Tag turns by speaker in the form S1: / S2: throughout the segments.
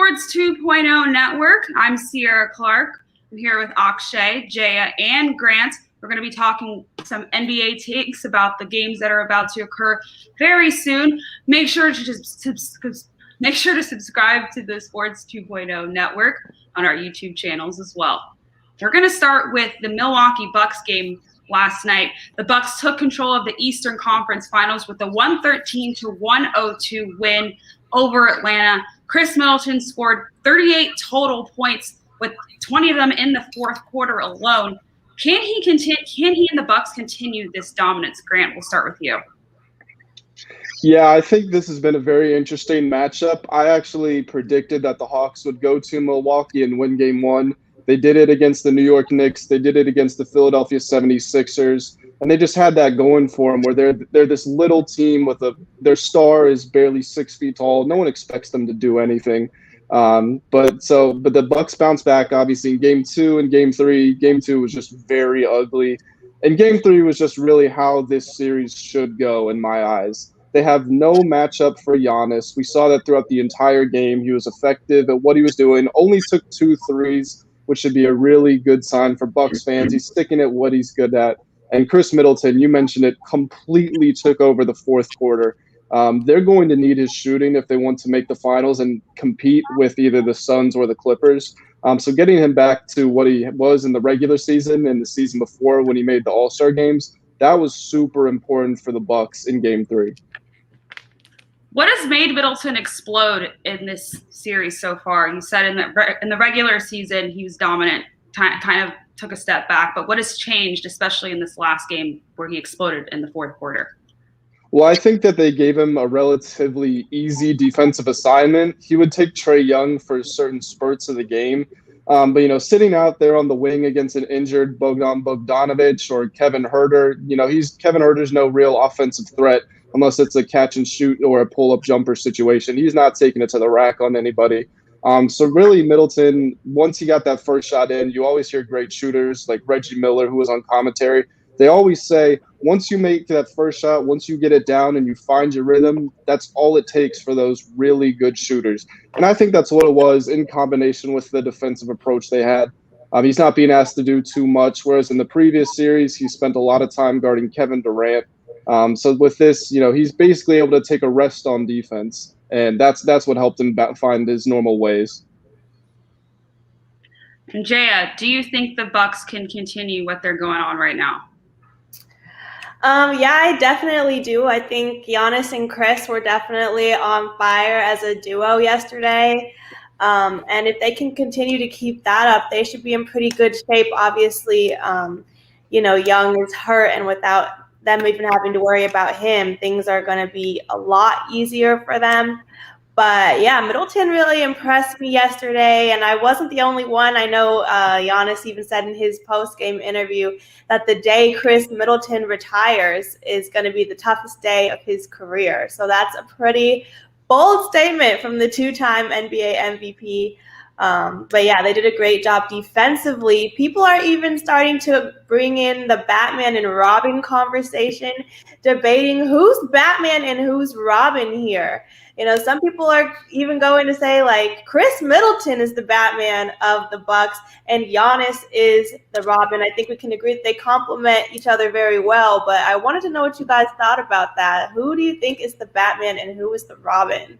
S1: Sports 2.0 Network. I'm Cierra Clark. I'm here with Akshay, Jaya, and Grant. We're going to be talking some NBA takes about the games that are about to occur very soon. Make sure to subscribe to the Sports 2.0 Network on our YouTube channels as well. We're going to start with the Milwaukee Bucks game last night. The Bucks took control of the Eastern Conference Finals with a 113-102 win over Atlanta. Khris Middleton scored 38 total points, with 20 of them in the fourth quarter alone. Can he and the Bucks continue this dominance? Grant, we'll start with you.
S2: Yeah, I think this has been a very interesting matchup. I actually predicted that the Hawks would go to Milwaukee and win game one. They did it against the New York Knicks. They did it against the Philadelphia 76ers. And they just had that going for them, where they're this little team with their star is barely 6 feet tall. No one expects them to do anything. But the Bucks bounced back, obviously, in game two and game three. Game two was just very ugly. And game three was just really how this series should go, in my eyes. They have no matchup for Giannis. We saw that throughout the entire game. He was effective at what he was doing, only took 2 threes, which should be a really good sign for Bucks fans. He's sticking at what he's good at. And Khris Middleton, you mentioned it, completely took over the fourth quarter. They're going to need his shooting if they want to make the finals and compete with either the Suns or the Clippers. So getting him back to what he was in the regular season and the season before when he made the All-Star games, that was super important for the Bucks in game three.
S1: What has made Middleton explode in this series so far? You said in the regular season he was dominant, kind of took a step back. But what has changed, especially in this last game where he exploded in the fourth quarter?
S2: Well, I think that they gave him a relatively easy defensive assignment. He would take Trae Young for certain spurts of the game. But, sitting out there on the wing against an injured Bogdan Bogdanovic or Kevin Huerter, Kevin Huerter's no real offensive threat unless it's a catch and shoot or a pull-up jumper situation. He's not taking it to the rack on anybody. So really, Middleton, once he got that first shot in, you always hear great shooters like Reggie Miller, who was on commentary. They always say, once you make that first shot, once you get it down and you find your rhythm, that's all it takes for those really good shooters. And I think that's what it was in combination with the defensive approach they had. He's not being asked to do too much, whereas in the previous series, he spent a lot of time guarding Kevin Durant. So with this, he's basically able to take a rest on defense. And that's what helped him find his normal ways.
S1: And Jaya, do you think the Bucks can continue what they're going on right now?
S3: Yeah, I definitely do. I think Giannis and Khris were definitely on fire as a duo yesterday. And if they can continue to keep that up, they should be in pretty good shape. Obviously, Young is hurt, and without them even having to worry about him, things are going to be a lot easier for them. But yeah, Middleton really impressed me yesterday, and I wasn't the only one. I know Giannis even said in his post-game interview that the day Khris Middleton retires is going to be the toughest day of his career. So that's a pretty bold statement from the two-time NBA MVP. But yeah, they did a great job defensively. People are even starting to bring in the Batman and Robin conversation, debating who's Batman and who's Robin here. Some people are even going to say like Khris Middleton is the Batman of the Bucks and Giannis is the Robin. I think we can agree that they complement each other very well, but I wanted to know what you guys thought about that. Who do you think is the Batman and who is the Robin?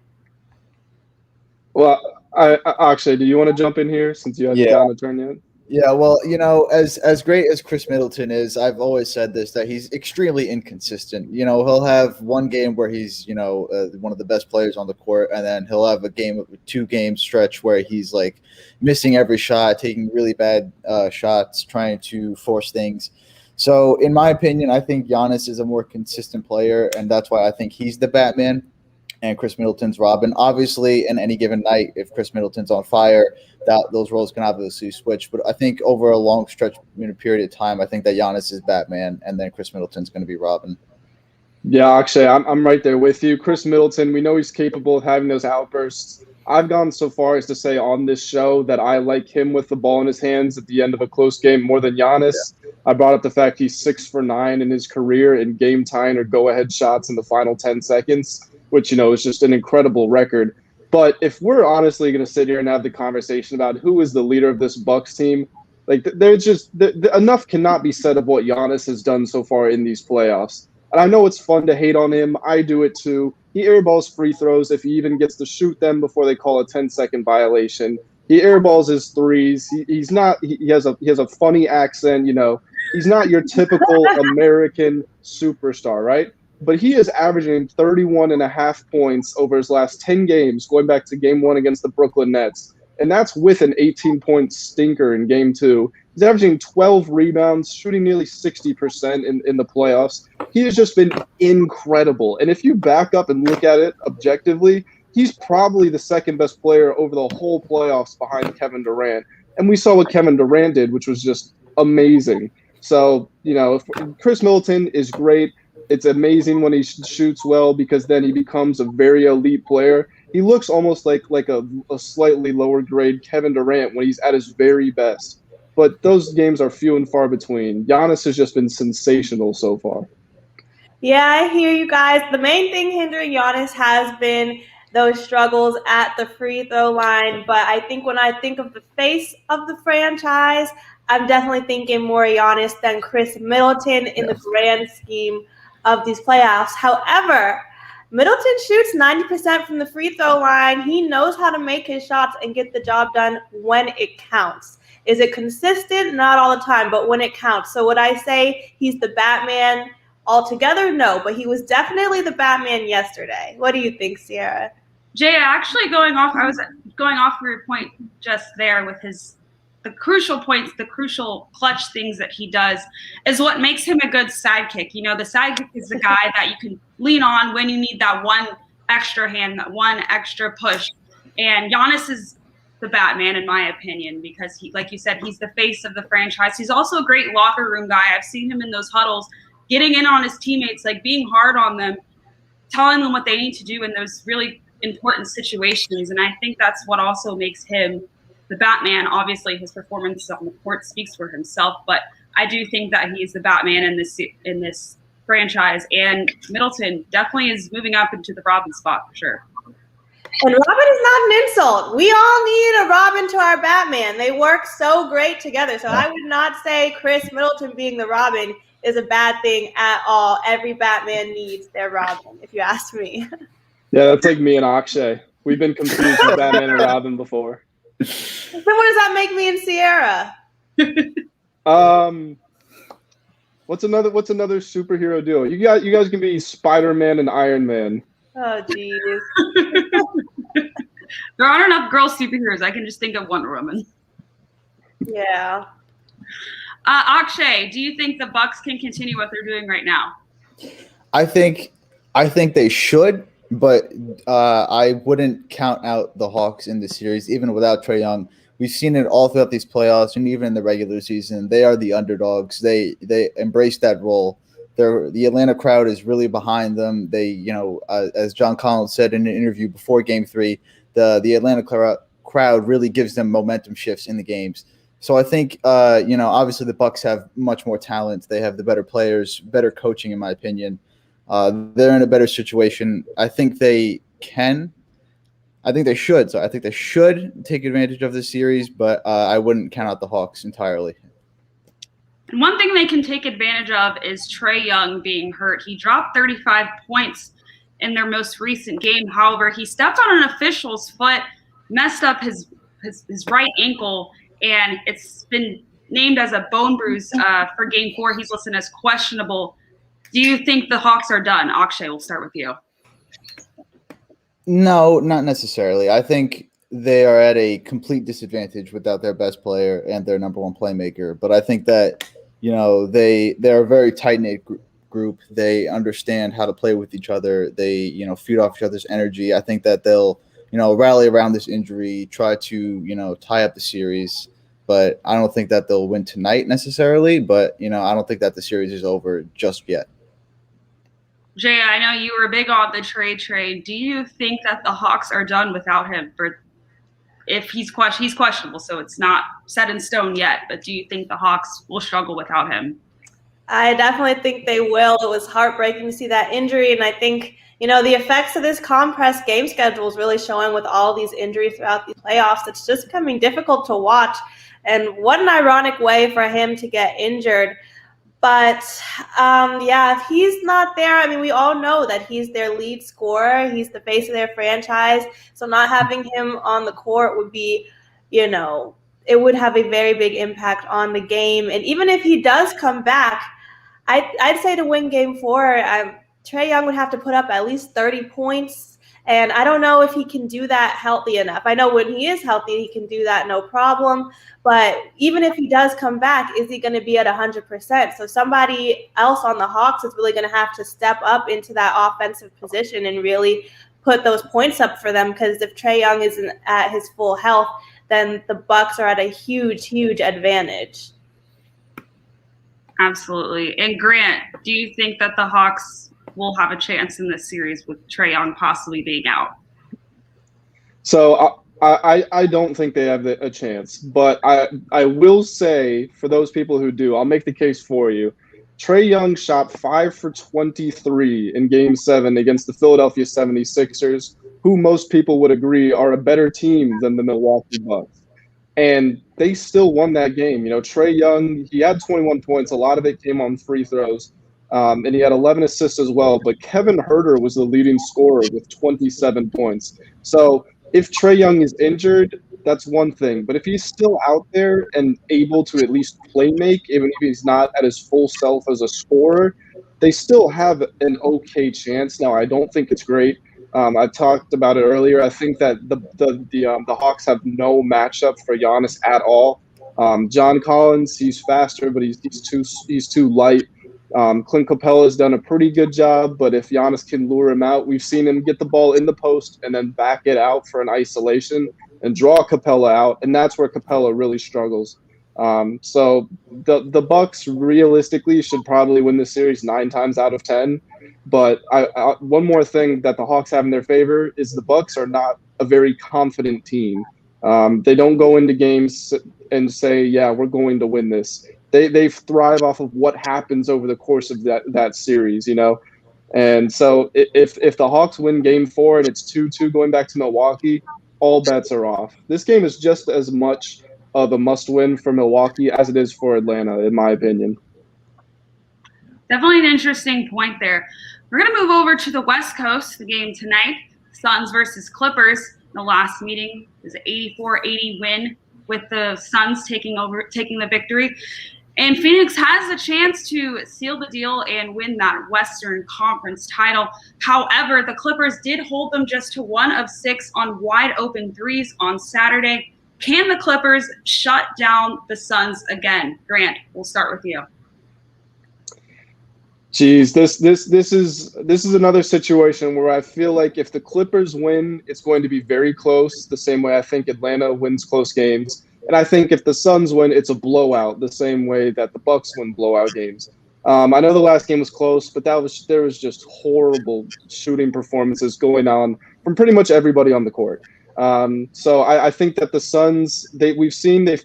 S2: Well, Akshay, do you want to jump in here since you haven't gotten a turn yet?
S4: Yeah, well, as great as Khris Middleton is, I've always said this, that he's extremely inconsistent. He'll have one game where he's, one of the best players on the court, and then he'll have a 2-game stretch where he's like missing every shot, taking really bad shots, trying to force things. So in my opinion, I think Giannis is a more consistent player, and that's why I think he's the Batman and Khris Middleton's Robin. Obviously, in any given night, if Khris Middleton's on fire, those roles can obviously switch. But I think over a long stretch period of time, I think that Giannis is Batman, and then Khris Middleton's going to be Robin.
S2: Yeah, Akshay, I'm right there with you. Khris Middleton, we know he's capable of having those outbursts. I've gone so far as to say on this show that I like him with the ball in his hands at the end of a close game more than Giannis. Yeah. I brought up the fact he's 6 for 9 in his career in game-tying or go-ahead shots in the final 10 seconds, which, is just an incredible record. But if we're honestly going to sit here and have the conversation about who is the leader of this Bucks team, like there's just enough cannot be said of what Giannis has done so far in these playoffs. And I know it's fun to hate on him. I do it too. He airballs free throws if he even gets to shoot them before they call a 10-second violation. He airballs his threes. He's not. He has a funny accent. You know, he's not your typical American superstar, right? But he is averaging 31.5 points over his last 10 games, going back to game 1 against the Brooklyn Nets. And that's with an 18-point stinker in game 2. He's averaging 12 rebounds, shooting nearly 60% in the playoffs. He has just been incredible. And if you back up and look at it objectively, he's probably the second best player over the whole playoffs behind Kevin Durant. And we saw what Kevin Durant did, which was just amazing. So, you know, Khris Middleton is great. It's amazing when he shoots well because then he becomes a very elite player. He looks almost like a slightly lower grade Kevin Durant when he's at his very best. But those games are few and far between. Giannis has just been sensational so far.
S3: Yeah, I hear you guys. The main thing hindering Giannis has been those struggles at the free throw line. But I think when I think of the face of the franchise, I'm definitely thinking more Giannis than Khris Middleton in the grand scheme of these playoffs. However, Middleton shoots 90% from the free throw line. He knows how to make his shots and get the job done when it counts. Is it consistent? Not all the time, but when it counts. So would I say he's the Batman altogether? No, but he was definitely the Batman yesterday. What do you think, Cierra?
S1: Jaya, actually I was going off of your point just there with the crucial points, the crucial clutch things that he does is what makes him a good sidekick. You know, the sidekick is the guy that you can lean on when you need that one extra hand, that one extra push. And Giannis is the Batman, in my opinion, because he, like you said, he's the face of the franchise. He's also a great locker room guy. I've seen him in those huddles, getting in on his teammates, like being hard on them, telling them what they need to do in those really important situations. And I think that's what also makes him the Batman. Obviously, his performance on the court speaks for himself, but I do think that he's the Batman in this franchise. And Middleton definitely is moving up into the Robin spot for sure.
S3: And Robin is not an insult. We all need a Robin to our Batman. They work so great together. So I would not say Khris Middleton being the Robin is a bad thing at all. Every Batman needs their Robin, if you ask me.
S2: Yeah, that's like me and Akshay. We've been confused with Batman and Robin before.
S3: Then what does that make me and Cierra?
S2: What's another superhero duo? You guys can be Spider-Man and Iron Man.
S3: Oh, jeez.
S1: There aren't enough girl superheroes. I can just think of Wonder Woman.
S3: Yeah.
S1: Akshay, do you think the Bucks can continue what they're doing right now?
S4: I think they should, but I wouldn't count out the Hawks in the series, even without Trae Young. We've seen it all throughout these playoffs and even in the regular season. They are the underdogs. They embrace that role. The Atlanta crowd is really behind them. They, as John Collins said in an interview before Game 3, the Atlanta crowd really gives them momentum shifts in the games. So I think, obviously the Bucks have much more talent. They have the better players, better coaching, in my opinion. They're in a better situation. I think they can. I think they should. So I think they should take advantage of this series, but I wouldn't count out the Hawks entirely.
S1: And one thing they can take advantage of is Trae Young being hurt. He dropped 35 points in their most recent game. However, he stepped on an official's foot, messed up his right ankle, and it's been named as a bone bruise for Game 4. He's listed as questionable. Do you think the Hawks are done? Akshay, we'll start with you. No,
S4: not necessarily. I think they are at a complete disadvantage without their best player and their number one playmaker. But I think that, they're a very tight-knit group. They understand how to play with each other. They, feed off each other's energy. I think that they'll, rally around this injury, try to, tie up the series. But I don't think that they'll win tonight necessarily. But, I don't think that the series is over just yet.
S1: Jaya, I know you were big on the Trae trade. Do you think that the Hawks are done without him? If he's questionable, so it's not set in stone yet. But do you think the Hawks will struggle without him?
S3: I definitely think they will. It was heartbreaking to see that injury, and I think the effects of this compressed game schedule is really showing with all these injuries throughout these playoffs. It's just becoming difficult to watch, and what an ironic way for him to get injured. But yeah, if he's not there, I mean, we all know that he's their lead scorer. He's the face of their franchise. So not having him on the court would be, it would have a very big impact on the game. And even if he does come back, I'd say to win Game 4, Trae Young would have to put up at least 30 points. And I don't know if he can do that healthy enough. I know when he is healthy, he can do that no problem. But even if he does come back, is he going to be at 100%? So somebody else on the Hawks is really going to have to step up into that offensive position and really put those points up for them. Because if Trae Young isn't at his full health, then the Bucks are at a huge, huge advantage.
S1: Absolutely. And Grant, do you think that the Hawks will have a chance in this series with Trae Young possibly being out?
S2: So I don't think they have a chance, but I will say for those people who do, I'll make the case for you. Trae Young shot 5 for 23 in Game 7 against the Philadelphia 76ers, who most people would agree are a better team than the Milwaukee Bucks. And they still won that game. Trae Young, he had 21 points. A lot of it came on free throws. And he had 11 assists as well. But Kevin Huerter was the leading scorer with 27 points. So if Trae Young is injured, that's one thing. But if he's still out there and able to at least play make, even if he's not at his full self as a scorer, they still have an okay chance. Now, I don't think it's great. I talked about it earlier. I think that the Hawks have no matchup for Giannis at all. John Collins, he's faster, but he's too light. Clint Capella has done a pretty good job, but if Giannis can lure him out, we've seen him get the ball in the post and then back it out for an isolation and draw Capella out, and that's where Capella really struggles. So the Bucks realistically should probably win this series 9 times out of 10. But one more thing that the Hawks have in their favor is the Bucks are not a very confident team. They don't go into games and say, yeah, we're going to win this. They thrive off of what happens over the course of that series, And so if the Hawks win Game 4 and it's 2-2 going back to Milwaukee, all bets are off. This game is just as much of a must-win for Milwaukee as it is for Atlanta, in my opinion.
S1: Definitely an interesting point there. We're going to move over to the West Coast, the game tonight, Suns versus Clippers. The last meeting is an 84-80 win with the Suns taking the victory. And Phoenix has a chance to seal the deal and win that Western Conference title. However, the Clippers did hold them just to 1 of 6 on wide open threes on Saturday. Can the Clippers shut down the Suns again? Grant, we'll start with you.
S2: Geez, this is another situation where I feel like if the Clippers win, it's going to be very close, the same way I think Atlanta wins close games. And I think if the Suns win, it's a blowout, the same way that the Bucks win blowout games. I know the last game was close, but there was just horrible shooting performances going on from pretty much everybody on the court. So I think that the Suns, they've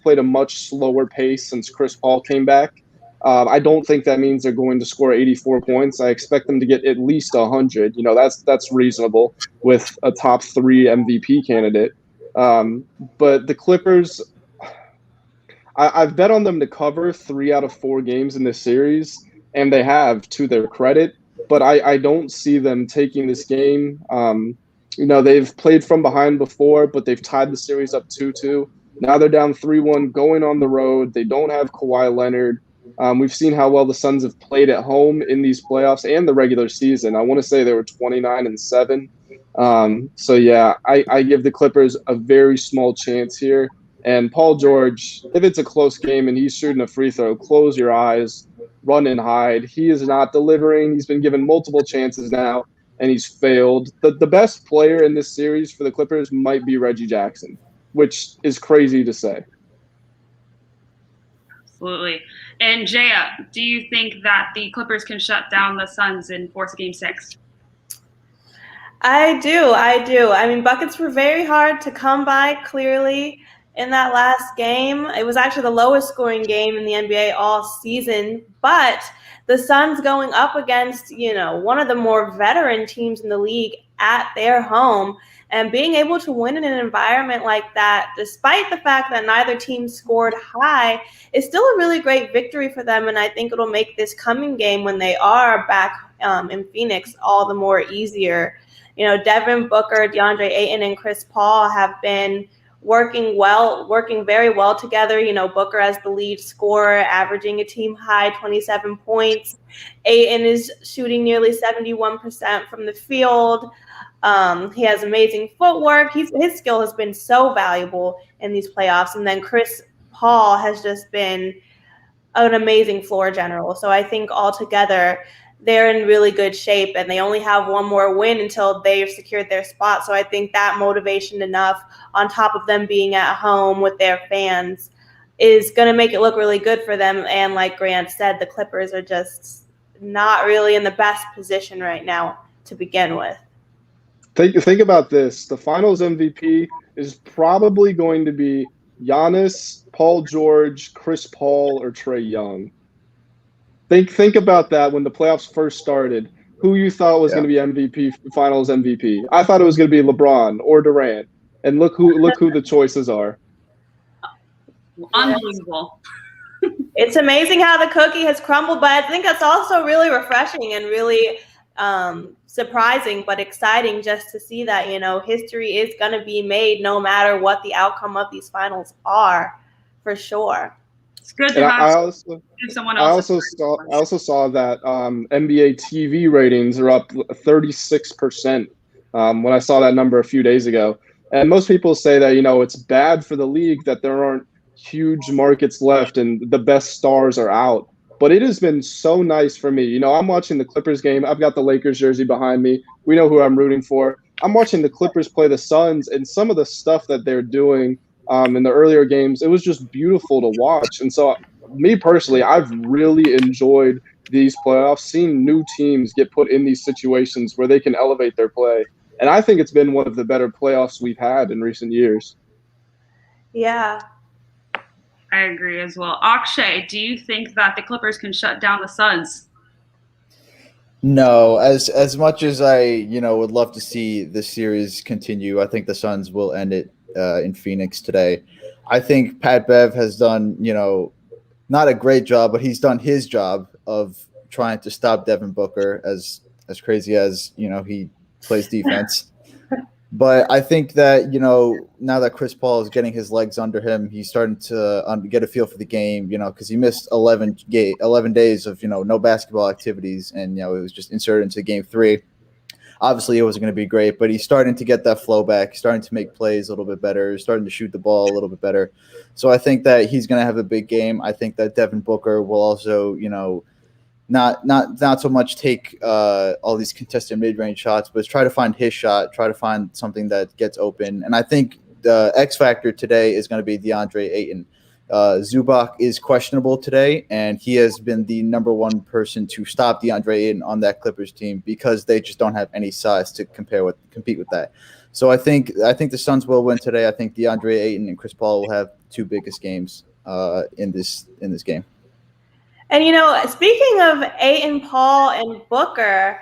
S2: played a much slower pace since Chris Paul came back. I don't think that means they're going to score 84 points. I expect them to get at least 100. That's reasonable with a top 3 MVP candidate. But the Clippers, I've bet on them to cover 3 out of 4 games in this series, and they have, to their credit. But I don't see them taking this game. They've played from behind before, but they've tied the series up 2-2. Now they're down 3-1 going on the road. They don't have Kawhi Leonard. We've seen how well the Suns have played at home in these playoffs and the regular season. I want to say they were 29-7. So yeah, I give the Clippers a very small chance here. And Paul George, if it's a close game and he's shooting a free throw, close your eyes, run and hide. He is not delivering. He's been given multiple chances now, and he's failed. The best player in this series for the Clippers might be Reggie Jackson, which is crazy to say.
S1: Absolutely. And Jaya, do you think that the Clippers can shut down the Suns and force Game 6?
S3: I do. I mean, buckets were very hard to come by, clearly. in that last game. It was actually the lowest scoring game in the NBA all season, but the Suns going up against, one of the more veteran teams in the league at their home and being able to win in an environment like that, despite the fact that neither team scored high, is still a really great victory for them. And I think it'll make this coming game when they are back in Phoenix all the more easier. Devin Booker, DeAndre Ayton, and Chris Paul have been working very well together. Booker as the lead scorer, averaging a team high 27 points. Ayton is shooting nearly 71% from the field. He has amazing footwork. His skill has been so valuable in these playoffs. And then Chris Paul has just been an amazing floor general. So I think altogether they're in really good shape, and they only have one more win until they've secured their spot. So I think that motivation enough, on top of them being at home with their fans, is going to make it look really good for them. And like Grant said, the Clippers are just not really in the best position right now to begin with.
S2: Think about this. The Finals MVP is probably going to be Giannis, Paul George, Chris Paul, or Trae Young. Think about that when the playoffs first started. Who you thought was going to be MVP, Finals MVP? I thought it was going to be LeBron or Durant. And look who the choices are.
S1: Unbelievable.
S3: It's amazing how the cookie has crumbled, but I think that's also really refreshing and really surprising but exciting just to see that, history is going to be made no matter what the outcome of these finals are, for sure.
S1: It's good to have someone else.
S2: I also saw that NBA TV ratings are up 36% when I saw that number a few days ago. And most people say that, it's bad for the league that there aren't huge markets left and the best stars are out. But it has been so nice for me. I'm watching the Clippers game. I've got the Lakers jersey behind me. We know who I'm rooting for. I'm watching the Clippers play the Suns, and some of the stuff that they're doing in the earlier games, it was just beautiful to watch. And so me personally, I've really enjoyed these playoffs, seeing new teams get put in these situations where they can elevate their play. And I think it's been one of the better playoffs we've had in recent years.
S3: Yeah.
S1: I agree as well. Akshay, do you think that the Clippers can shut down the Suns?
S4: No, as much as I, would love to see this series continue, I think the Suns will end it in Phoenix today. I think Pat Bev has done, not a great job, but he's done his job of trying to stop Devin Booker, as crazy as, he plays defense. But I think that, now that Chris Paul is getting his legs under him, he's starting to get a feel for the game, because he missed 11 days of, no basketball activities. And, it was just inserted into game 3. Obviously, it wasn't going to be great, but he's starting to get that flow back, starting to make plays a little bit better, starting to shoot the ball a little bit better. So I think that he's going to have a big game. I think that Devin Booker will also, not so much take all these contested mid-range shots, but try to find his shot, try to find something that gets open. And I think the X factor today is going to be DeAndre Ayton. Zubac is questionable today, and he has been the number one person to stop DeAndre Ayton on that Clippers team because they just don't have any size to compete with that. So I think the Suns will win today. I think DeAndre Ayton and Chris Paul will have two biggest games in this game.
S3: And, speaking of Ayton, Paul, and Booker,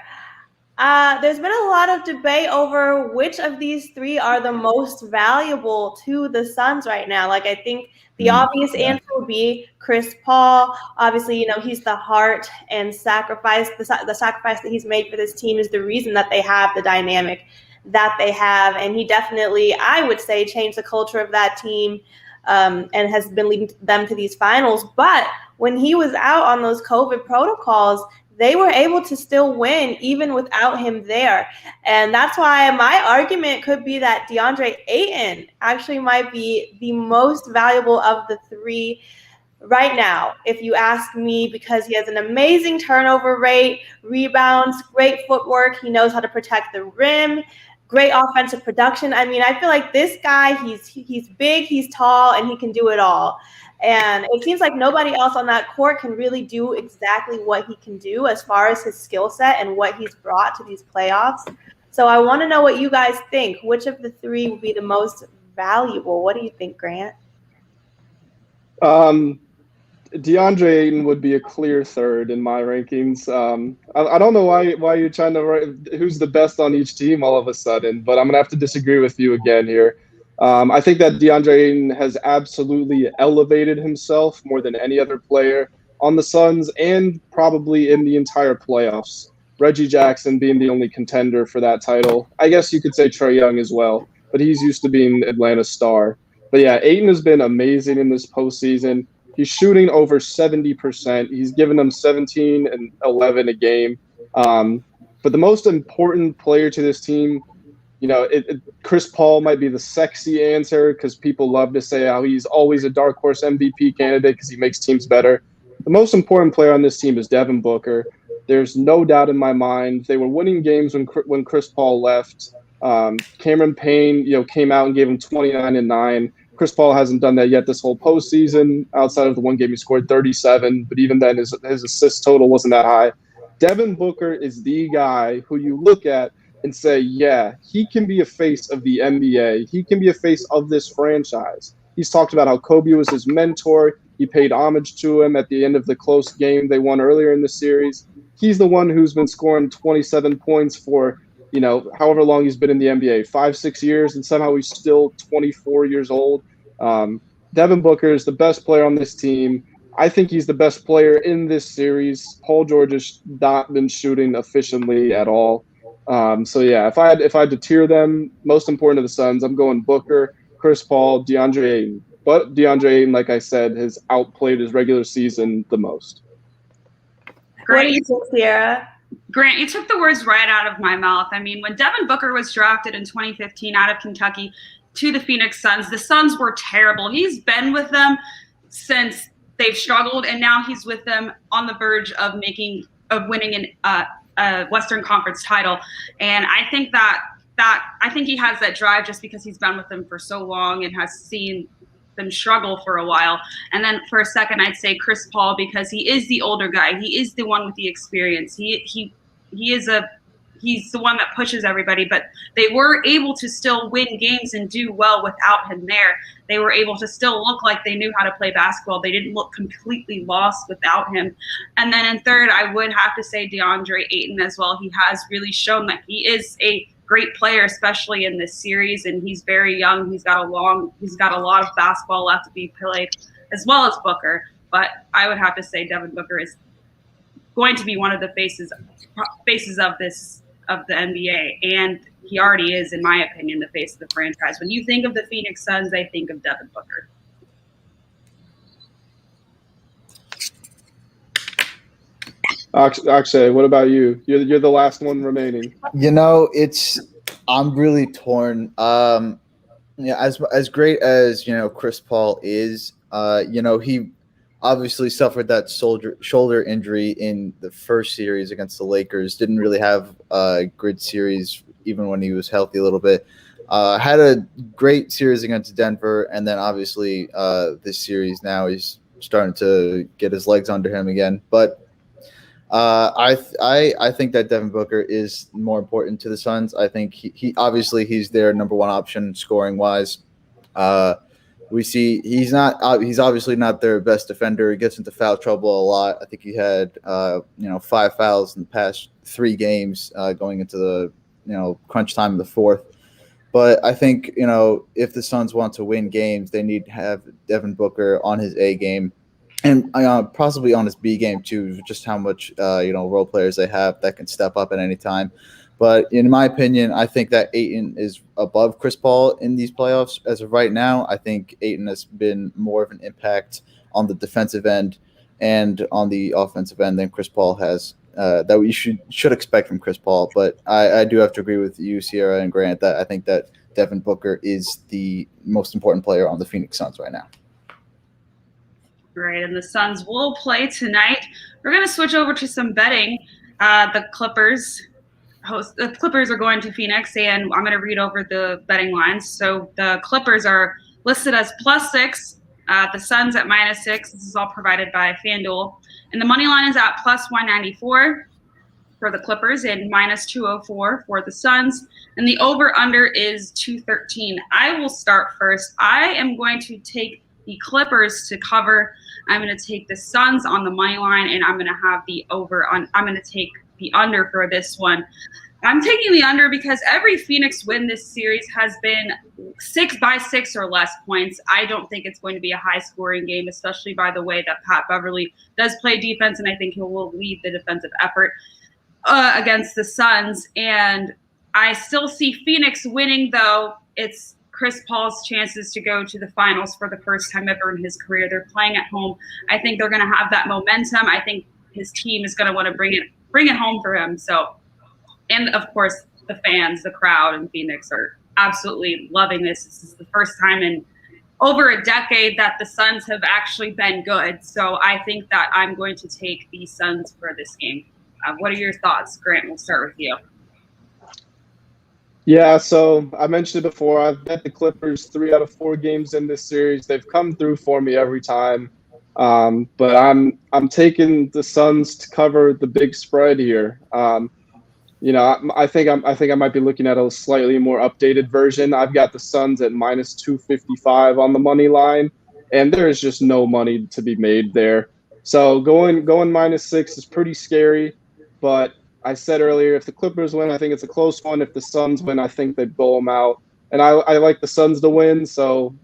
S3: there's been a lot of debate over which of these three are the most valuable to the Suns right now. Like, I think the obvious answer would be Chris Paul. Obviously, he's the heart and sacrifice. The sacrifice that he's made for this team is the reason that they have the dynamic that they have. And he definitely, I would say, changed the culture of that team and has been leading them to these finals. But when he was out on those COVID protocols, they were able to still win even without him there. And that's why my argument could be that DeAndre Ayton actually might be the most valuable of the three right now, if you ask me, because he has an amazing turnover rate, rebounds, great footwork. He knows how to protect the rim, great offensive production. I mean, I feel like this guy, he's big, he's tall, and he can do it all. And it seems like nobody else on that court can really do exactly what he can do as far as his skill set and what he's brought to these playoffs. So I want to know what you guys think. Which of the three will be the most valuable. What do you think, Grant?
S2: DeAndre Ayton would be a clear third in my rankings. I don't know why you're trying to write who's the best on each team all of a sudden, but I'm going to have to disagree with you again here. I think that DeAndre Ayton has absolutely elevated himself more than any other player on the Suns and probably in the entire playoffs. Reggie Jackson being the only contender for that title. I guess you could say Trae Young as well, but he's used to being Atlanta's star. But yeah, Ayton has been amazing in this postseason. He's shooting over 70%. He's given them 17 and 11 a game. But the most important player to this team, Chris Paul might be the sexy answer because people love to say how he's always a dark horse MVP candidate because he makes teams better. The most important player on this team is Devin Booker. There's no doubt in my mind. They were winning games when Chris Paul left. Cameron Payne, came out and gave him 29 and 9. Chris Paul hasn't done that yet this whole postseason. Outside of the one game, he scored 37, but even then, his assist total wasn't that high. Devin Booker is the guy who you look at and say, yeah, he can be a face of the NBA. He can be a face of this franchise. He's talked about how Kobe was his mentor. He paid homage to him at the end of the close game they won earlier in the series. He's the one who's been scoring 27 points for however long he's been in the NBA, 5-6 years, and somehow he's still 24 years old. Devin Booker is the best player on this team. I think he's the best player in this series. Paul George has not been shooting efficiently at all. So yeah, if I had to tier them, most important to the Suns, I'm going Booker, Chris Paul, DeAndre Ayton. But DeAndre Ayton, like I said, has outplayed his regular season the most.
S3: What do you think, Sierra?
S1: Grant, you took the words right out of my mouth. I mean, when Devin Booker was drafted in 2015 out of Kentucky to the Phoenix Suns, the Suns were terrible. He's been with them since they've struggled, and now he's with them on the verge of winning a Western Conference title. And I think I think he has that drive just because he's been with them for so long and has seen them struggle for a while. And then for a second, I'd say Chris Paul because he is the older guy. He is the one with the experience. He's the one that pushes everybody, but they were able to still win games and do well without him there. They were able to still look like they knew how to play basketball. They didn't look completely lost without him. And then in third, I would have to say DeAndre Ayton as well. He has really shown that he is a great player, especially in this series, and he's very young. He's got a lot of basketball left to be played, as well as Booker. But I would have to say Devin Booker is going to be one of the faces of the NBA, and he already is, in my opinion, the face of the franchise. When you think of the Phoenix Suns, I think of Devin Booker.
S2: Akshay, what about you? You're the last one remaining.
S4: I'm really torn. As great as Chris Paul is, he obviously suffered that shoulder injury in the first series against the Lakers. Didn't really have a good series even when he was healthy a little bit. Had a great series against Denver, and then obviously this series now he's starting to get his legs under him again. But I think that Devin Booker is more important to the Suns. I think he obviously he's their number one option scoring wise. We see he's obviously not their best defender. He gets into foul trouble a lot. I think he had 5 fouls in the past 3 games going into the crunch time of the fourth. But I think if the Suns want to win games, they need to have Devin Booker on his A game. And possibly on his B game too, just how much role players they have that can step up at any time. But in my opinion, I think that Ayton is above Chris Paul in these playoffs as of right now. I think Ayton has been more of an impact on the defensive end and on the offensive end than Chris Paul has. That we should expect from Chris Paul. But I do have to agree with you, Sierra and Grant, that I think that Devin Booker is the most important player on the Phoenix Suns right now.
S1: Right, and the Suns will play tonight. We're going to switch over to some betting. The Clippers are going to Phoenix, and I'm going to read over the betting lines. So the Clippers are listed as +6, the Suns at -6. This is all provided by FanDuel. And the money line is at +194. for the Clippers and -204 for the Suns. And the over-under is 213. I will start first. I am going to take the Clippers to cover. I'm going to take the Suns on the money line, and I'm going to have the over on. I'm going to take the under for this one. I'm taking the under because every Phoenix win this series has been 6 by 6 or less points. I don't think it's going to be a high-scoring game, especially by the way that Pat Beverly does play defense, and I think he will lead the defensive effort against the Suns. And I still see Phoenix winning, though. It's Chris Paul's chances to go to the finals for the first time ever in his career. They're playing at home. I think they're going to have that momentum. I think his team is going to want to bring it home for him. So. And, of course, the fans, the crowd in Phoenix are absolutely loving this. This is the first time in over a decade that the Suns have actually been good. So I think that I'm going to take the Suns for this game. What are your thoughts, Grant? We'll start with you.
S2: Yeah, so I mentioned it before. I've bet the Clippers 3 out of 4 games in this series. They've come through for me every time. But I'm taking the Suns to cover the big spread here. I think I might be looking at a slightly more updated version. I've got the Suns at -255 on the money line, and there is just no money to be made there. So going -6 is pretty scary. But I said earlier, if the Clippers win, I think it's a close one. If the Suns win, I think they blow them out. And I like the Suns to win, so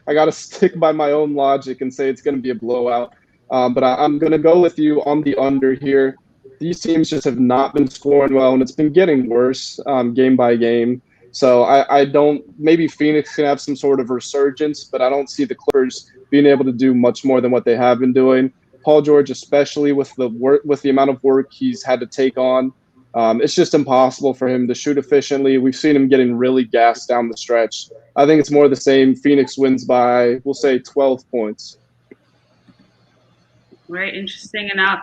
S2: I got to stick by my own logic and say it's going to be a blowout. But I'm going to go with you on the under here. These teams just have not been scoring well, and it's been getting worse game by game. So I don't – maybe Phoenix can have some sort of resurgence, but I don't see the Clippers being able to do much more than what they have been doing. Paul George, especially with the amount of work he's had to take on, it's just impossible for him to shoot efficiently. We've seen him getting really gassed down the stretch. I think it's more the same. Phoenix wins by, we'll say, 12 points.
S1: Right, interesting enough.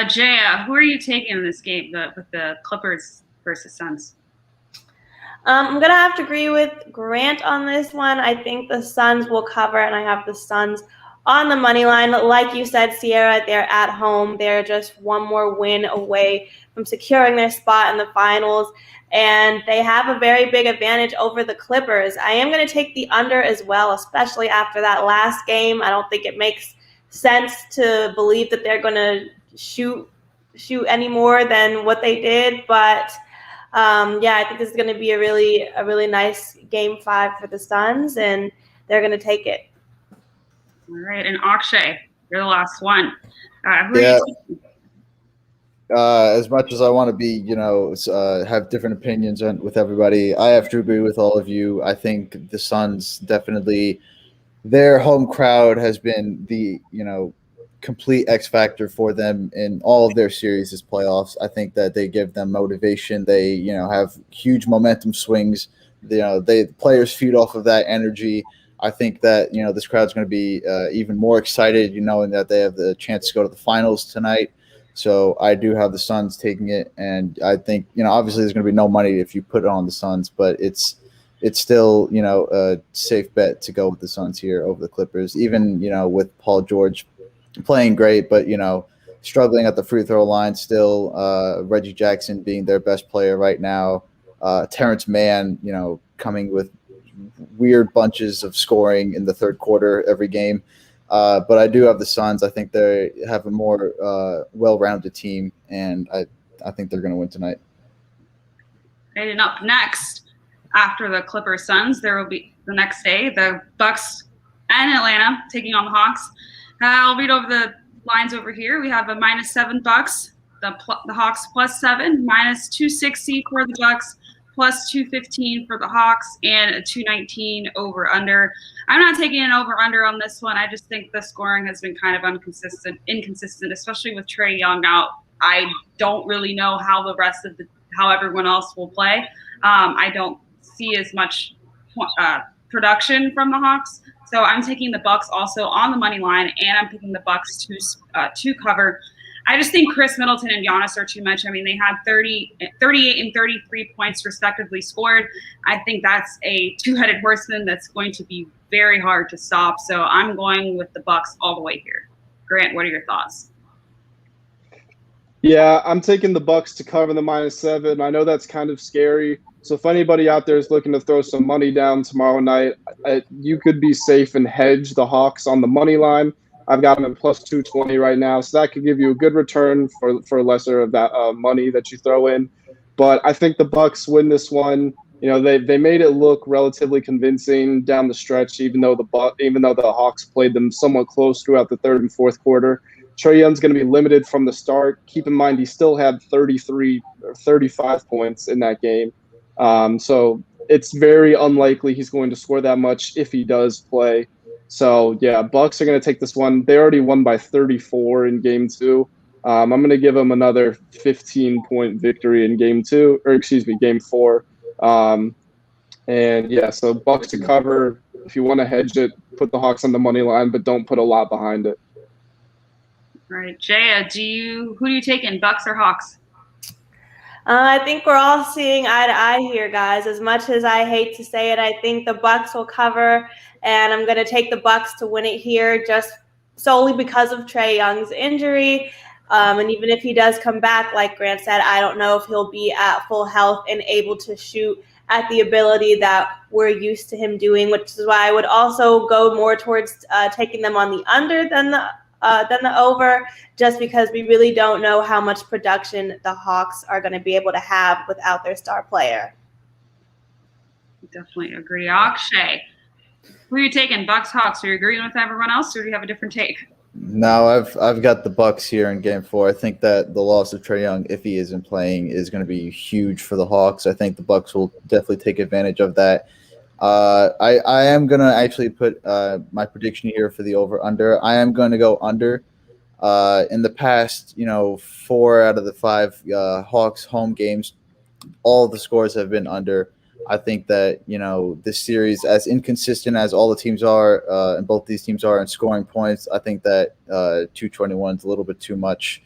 S1: Jaya, who are you taking in this game with the Clippers versus Suns?
S3: I'm going to have to agree with Grant on this one. I think the Suns will cover, and I have the Suns on the money line. Like you said, Cierra, they're at home. They're just one more win away from securing their spot in the finals, and they have a very big advantage over the Clippers. I am going to take the under as well, especially after that last game. I don't think it makes sense to believe that they're going to shoot any more than what they did, but I think this is going to be a really nice game 5 for the Suns, and they're going to take it.
S1: All right, and Akshay, you're the last one. Who are you taking?
S4: As much as I want to be, have different opinions with everybody, I have to agree with all of you. I think the Suns definitely, their home crowd has been the, complete X factor for them in all of their series this playoffs. I think that they give them motivation. They, have huge momentum swings. The players feed off of that energy. I think that, this crowd's going to be even more excited, knowing that they have the chance to go to the finals tonight. So I do have the Suns taking it. And I think, obviously there's going to be no money if you put it on the Suns, but it's still, a safe bet to go with the Suns here over the Clippers, even, with Paul George playing great, but, struggling at the free throw line still. Reggie Jackson being their best player right now. Terrence Mann, coming with weird bunches of scoring in the third quarter every game. But I do have the Suns. I think they have a more well-rounded team, and I think they're going to win tonight.
S1: And up next, after the Clippers Suns, there will be the next day, the Bucks and Atlanta taking on the Hawks. I'll read over the lines over here. We have a -7 Bucks, the Hawks +7, -260 for the Bucks, +215 for the Hawks, and a 219 over/under. I'm not taking an over/under on this one. I just think the scoring has been kind of inconsistent, especially with Trae Young out. I don't really know how how everyone else will play. I don't see as much production from the Hawks. So I'm taking the Bucks also on the money line, and I'm picking the Bucks to cover. I just think Khris Middleton and Giannis are too much. I mean, they had 38 and 33 points respectively scored. I think that's a two-headed horseman that's going to be very hard to stop. So I'm going with the Bucks all the way here. Grant, what are your thoughts?
S2: Yeah, I'm taking the Bucks to cover the -7. I know that's kind of scary. So if anybody out there is looking to throw some money down tomorrow night, you could be safe and hedge the Hawks on the money line. I've got them at plus 220 right now, so that could give you a good return for lesser of that money that you throw in. But I think the Bucks win this one. You know, they made it look relatively convincing down the stretch, even though the Hawks played them somewhat close throughout the third and fourth quarter. Trae Young's going to be limited from the start. Keep in mind he still had 33 or 35 points in that game. So it's very unlikely he's going to score that much if he does play. So, yeah, Bucks are going to take this one. They already won by 34 in game 2. I'm going to give them another 15-point victory in game 4. And, yeah, so Bucks to cover. If you want to hedge it, put the Hawks on the money line, but don't put a lot behind it.
S1: All right, Jaya, who do you take in, Bucks or Hawks?
S3: I think we're all seeing eye to eye here, guys. As much as I hate to say it, I think the Bucks will cover, and I'm going to take the Bucks to win it here just solely because of Trae Young's injury. And even if he does come back, like Grant said, I don't know if he'll be at full health and able to shoot at the ability that we're used to him doing, which is why I would also go more towards taking them on the under than the over, just because we really don't know how much production the Hawks are going to be able to have without their star player.
S1: Definitely agree. Akshay, who are you taking, Bucks, Hawks? Are you agreeing with everyone else, or do you have a different take?
S4: No, I've got the Bucks here in game 4. I think that the loss of Trae Young, if he isn't playing, is going to be huge for the Hawks. I think the Bucks will definitely take advantage of that. I am going to actually put my prediction here for the over-under. I am going to go under. In the past, 4 out of the 5 Hawks home games, all of the scores have been under. I think that, this series, as inconsistent as all the teams are, and both these teams are in scoring points, I think that 221 is a little bit too much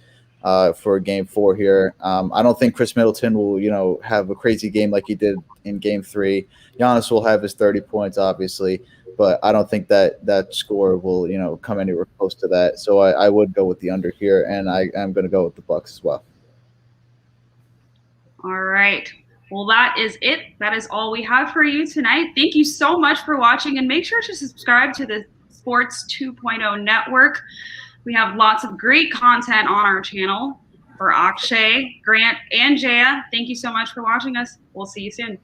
S4: for game 4 here. I don't think Khris Middleton will, have a crazy game like he did in game 3. Giannis will have his 30 points, obviously, but I don't think that score will, come anywhere close to that. So I would go with the under here, and I am going to go with the Bucks as well.
S1: All right. Well, that is it. That is all we have for you tonight. Thank you so much for watching, and make sure to subscribe to the Sports 2.0 Network. We have lots of great content on our channel. For Akshay, Grant, and Jaya, thank you so much for watching us. We'll see you soon.